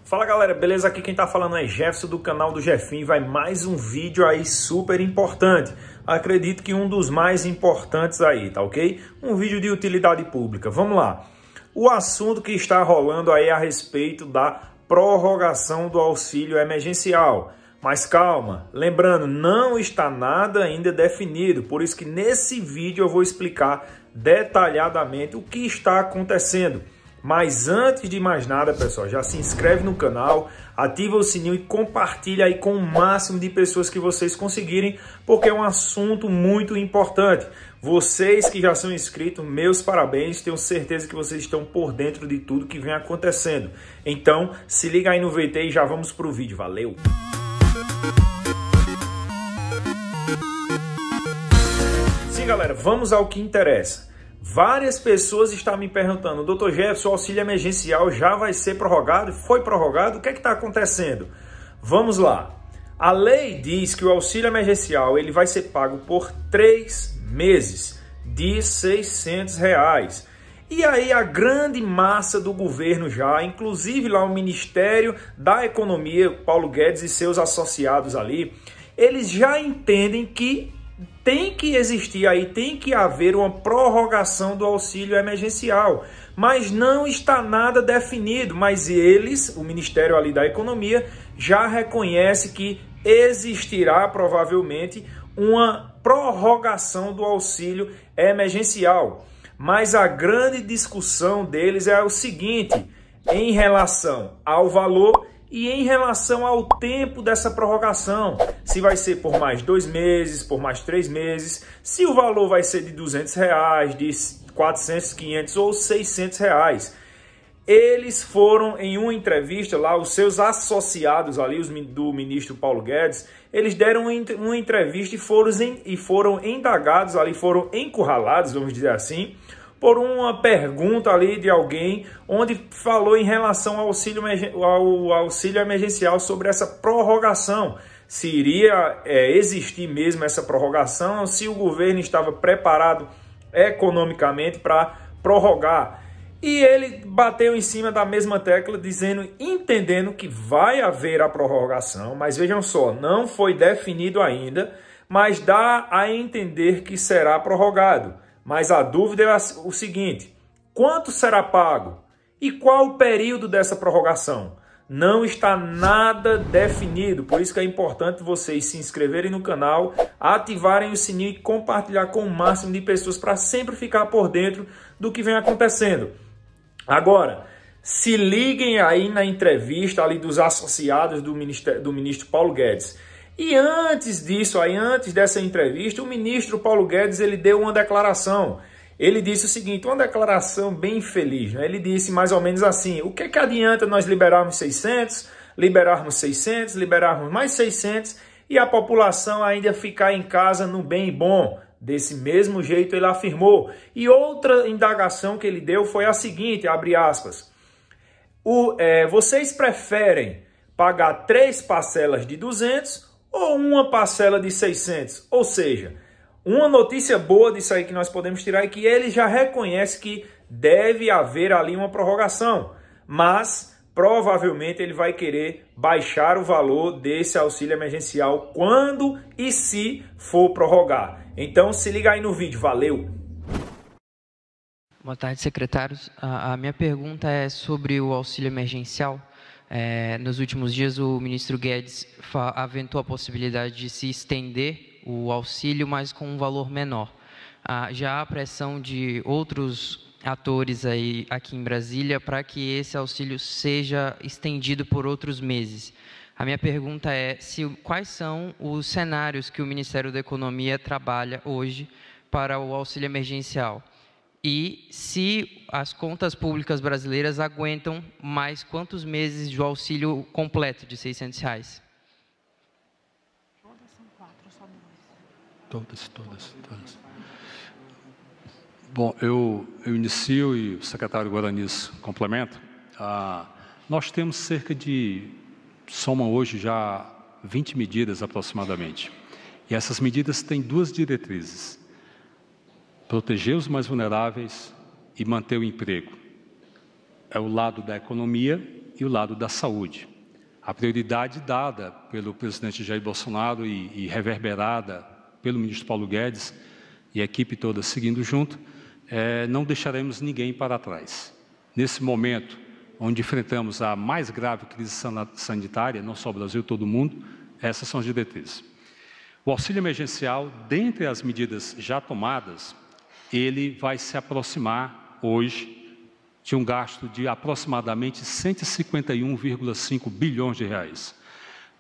Fala galera, beleza? Aqui quem tá falando é Jefferson do canal do Jefinho. Vai mais um vídeo aí super importante. Acredito que um dos mais importantes aí, tá ok? Um vídeo de utilidade pública. Vamos lá. O assunto que está rolando aí a respeito da prorrogação do auxílio emergencial. Mas calma, lembrando, não está nada ainda definido. Por isso que nesse vídeo eu vou explicar detalhadamente o que está acontecendo. Mas antes de mais nada, pessoal, já se inscreve no canal, ativa o sininho e compartilha aí com o máximo de pessoas que vocês conseguirem, porque é um assunto muito importante. Vocês que já são inscritos, meus parabéns, tenho certeza que vocês estão por dentro de tudo que vem acontecendo. Então, se liga aí no VT e já vamos pro vídeo, valeu! Sim, galera, vamos ao que interessa. Várias pessoas estão me perguntando, Dr. Jefferson, o auxílio emergencial já vai ser prorrogado? Foi prorrogado? O que é que está acontecendo? Vamos lá. A lei diz que o auxílio emergencial ele vai ser pago por 3 meses de R$ 600. E aí a grande massa do governo já, inclusive lá o Ministério da Economia, Paulo Guedes e seus associados ali, eles já entendem que tem que existir aí, tem que haver uma prorrogação do auxílio emergencial, mas não está nada definido, mas eles, o Ministério ali da Economia, já reconhece que existirá provavelmente uma prorrogação do auxílio emergencial. Mas a grande discussão deles é o seguinte, em relação ao valor e em relação ao tempo dessa prorrogação, se vai ser por mais 2 meses, por mais 3 meses, se o valor vai ser de R$ 200, de 400, 500 ou 600 reais. Eles foram em uma entrevista lá, os seus associados ali, do ministro Paulo Guedes, eles deram uma entrevista e foram indagados ali, foram encurralados, vamos dizer assim, por uma pergunta ali de alguém, onde falou em relação ao auxílio emergencial sobre essa prorrogação. Se iria existir mesmo essa prorrogação, se o governo estava preparado economicamente para prorrogar. E ele bateu em cima da mesma tecla, entendendo que vai haver a prorrogação, mas vejam só, não foi definido ainda, mas dá a entender que será prorrogado. Mas a dúvida é o seguinte, quanto será pago? E qual o período dessa prorrogação? Não está nada definido, por isso que é importante vocês se inscreverem no canal, ativarem o sininho e compartilhar com o máximo de pessoas para sempre ficar por dentro do que vem acontecendo. Agora, se liguem aí na entrevista ali dos associados do ministro Paulo Guedes. E antes disso, antes dessa entrevista, o ministro Paulo Guedes ele deu uma declaração. Ele disse o seguinte, uma declaração bem infeliz, né? Ele disse mais ou menos assim, o que adianta nós liberarmos 600, liberarmos mais 600 e a população ainda ficar em casa no bem e bom? Desse mesmo jeito ele afirmou. E outra indagação que ele deu foi a seguinte, abre aspas, vocês preferem pagar 3 parcelas de 200 ou uma parcela de 600? Ou seja, uma notícia boa disso aí que nós podemos tirar é que ele já reconhece que deve haver ali uma prorrogação, mas provavelmente ele vai querer baixar o valor desse auxílio emergencial quando e se for prorrogar. Então se liga aí no vídeo, valeu! Boa tarde, secretários. A minha pergunta é sobre o auxílio emergencial. Nos últimos dias, o ministro Guedes aventou a possibilidade de se estender o auxílio, mas com um valor menor. Já há pressão de outros atores aqui em Brasília para que esse auxílio seja estendido por outros meses. A minha pergunta é quais são os cenários que o Ministério da Economia trabalha hoje para o auxílio emergencial? E se as contas públicas brasileiras aguentam mais quantos meses de auxílio completo de R$ 600? Todas são 4, só 2. Todas. Bom, eu inicio e o secretário Guaranis complementa. Nós temos somam hoje já 20 medidas aproximadamente. E essas medidas têm 2 diretrizes. Proteger os mais vulneráveis e manter o emprego. É o lado da economia e o lado da saúde. A prioridade dada pelo presidente Jair Bolsonaro e reverberada pelo ministro Paulo Guedes e a equipe toda seguindo junto, não deixaremos ninguém para trás. Nesse momento, onde enfrentamos a mais grave crise sanitária, não só o Brasil, todo o mundo, essas são as diretrizes. O auxílio emergencial, dentre as medidas já tomadas, ele vai se aproximar hoje de um gasto de aproximadamente 151,5 bilhões de reais.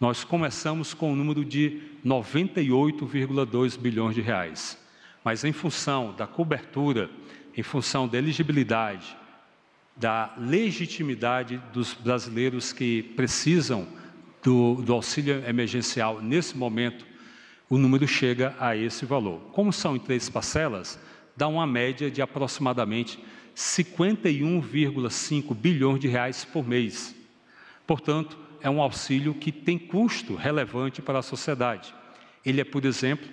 Nós começamos com o número de 98,2 bilhões de reais, mas em função da cobertura, em função da elegibilidade, da legitimidade dos brasileiros que precisam do auxílio emergencial nesse momento, o número chega a esse valor. Como são em 3 parcelas, dá uma média de aproximadamente 51,5 bilhões de reais por mês. Portanto, é um auxílio que tem custo relevante para a sociedade. Ele é, por exemplo,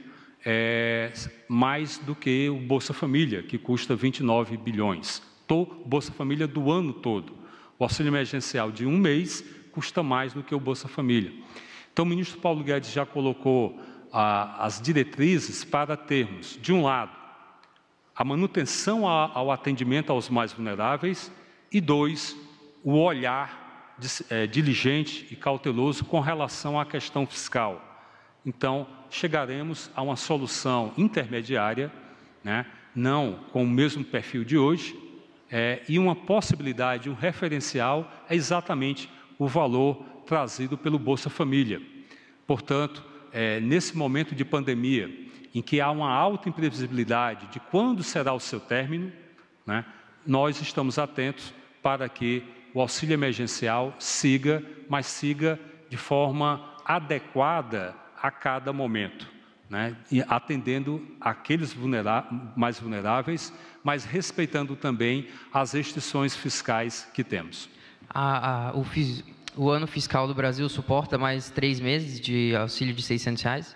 mais do que o Bolsa Família, que custa 29 bilhões. Bolsa Família do ano todo. O auxílio emergencial de um mês custa mais do que o Bolsa Família. Então, o ministro Paulo Guedes já colocou as diretrizes para termos, de um lado, a manutenção ao atendimento aos mais vulneráveis e 2, o olhar diligente e cauteloso com relação à questão fiscal. Então, chegaremos a uma solução intermediária, né, não com o mesmo perfil de hoje, e uma possibilidade, um referencial é exatamente o valor trazido pelo Bolsa Família. Portanto, nesse momento de pandemia, em que há uma alta imprevisibilidade de quando será o seu término, né, nós estamos atentos para que o auxílio emergencial siga, mas siga de forma adequada a cada momento, né, e atendendo aqueles mais vulneráveis, mas respeitando também as restrições fiscais que temos. O ano fiscal do Brasil suporta mais 3 meses de auxílio de R$600?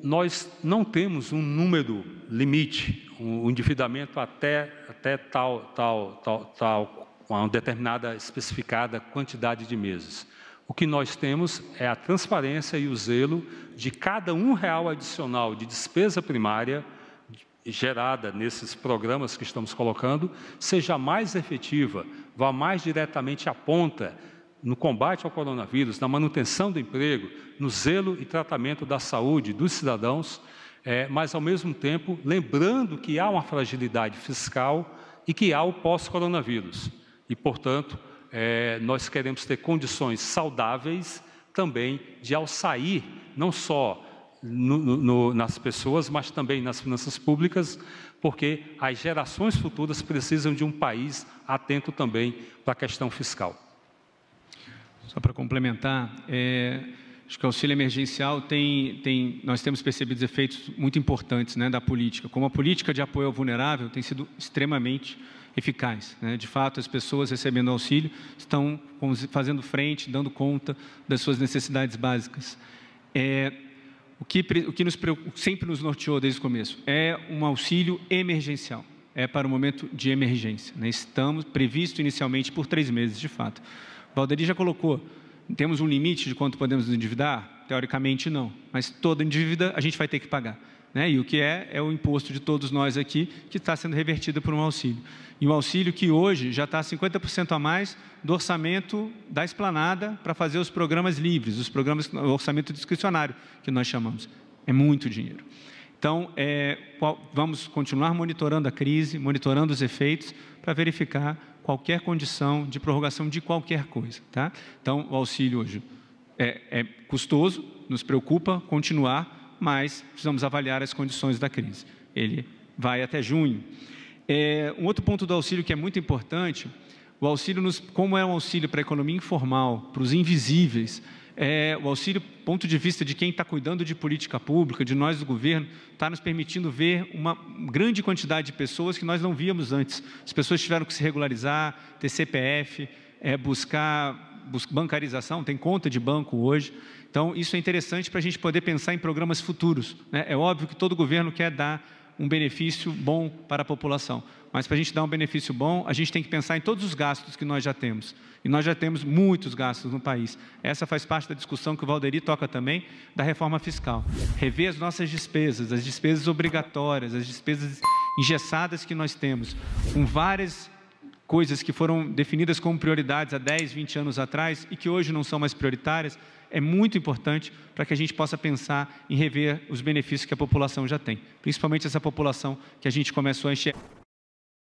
Nós não temos um número limite, um endividamento até uma determinada especificada quantidade de meses. O que nós temos é a transparência e o zelo de cada R$1 adicional de despesa primária gerada nesses programas que estamos colocando, seja mais efetiva, vá mais diretamente à ponta, no combate ao coronavírus, na manutenção do emprego, no zelo e tratamento da saúde dos cidadãos, mas, ao mesmo tempo, lembrando que há uma fragilidade fiscal e que há o pós-coronavírus. E, portanto, nós queremos ter condições saudáveis também de, ao sair, não só nas pessoas, mas também nas finanças públicas, porque as gerações futuras precisam de um país atento também para a questão fiscal. Só para complementar, acho que o auxílio emergencial nós temos percebido efeitos muito importantes, né, da política. Como a política de apoio ao vulnerável tem sido extremamente eficaz, né? De fato, as pessoas recebendo auxílio estão fazendo frente, dando conta das suas necessidades básicas. O que sempre nos norteou desde o começo é um auxílio emergencial, para o momento de emergência, né? Estamos previsto inicialmente por 3 meses, de fato. Valderi já colocou, temos um limite de quanto podemos nos endividar? Teoricamente não, mas toda dívida a gente vai ter que pagar, né? E o que é o imposto de todos nós aqui, que está sendo revertido por um auxílio. E um auxílio que hoje já está 50% a mais do orçamento da esplanada para fazer os programas livres, o orçamento discricionário, que nós chamamos. É muito dinheiro. Então, vamos continuar monitorando a crise, monitorando os efeitos, para verificar qualquer condição de prorrogação de qualquer coisa, tá? Então, o auxílio hoje é custoso, nos preocupa continuar, mas precisamos avaliar as condições da crise. Ele vai até junho. Um outro ponto do auxílio que é muito importante, o auxílio, como é um auxílio para a economia informal, para os invisíveis, o auxílio, ponto de vista de quem está cuidando de política pública, de nós do governo, está nos permitindo ver uma grande quantidade de pessoas que nós não víamos antes. As pessoas tiveram que se regularizar, ter CPF, buscar bancarização, tem conta de banco hoje. Então, isso é interessante para a gente poder pensar em programas futuros, né? É óbvio que todo governo quer dar um benefício bom para a população. Mas para a gente dar um benefício bom, a gente tem que pensar em todos os gastos que nós já temos. E nós já temos muitos gastos no país. Essa faz parte da discussão que o Valderi toca também, da reforma fiscal. Rever as nossas despesas, as despesas obrigatórias, as despesas engessadas que nós temos, com várias coisas que foram definidas como prioridades há 10, 20 anos atrás e que hoje não são mais prioritárias, é muito importante para que a gente possa pensar em rever os benefícios que a população já tem, principalmente essa população que a gente começou a enxergar.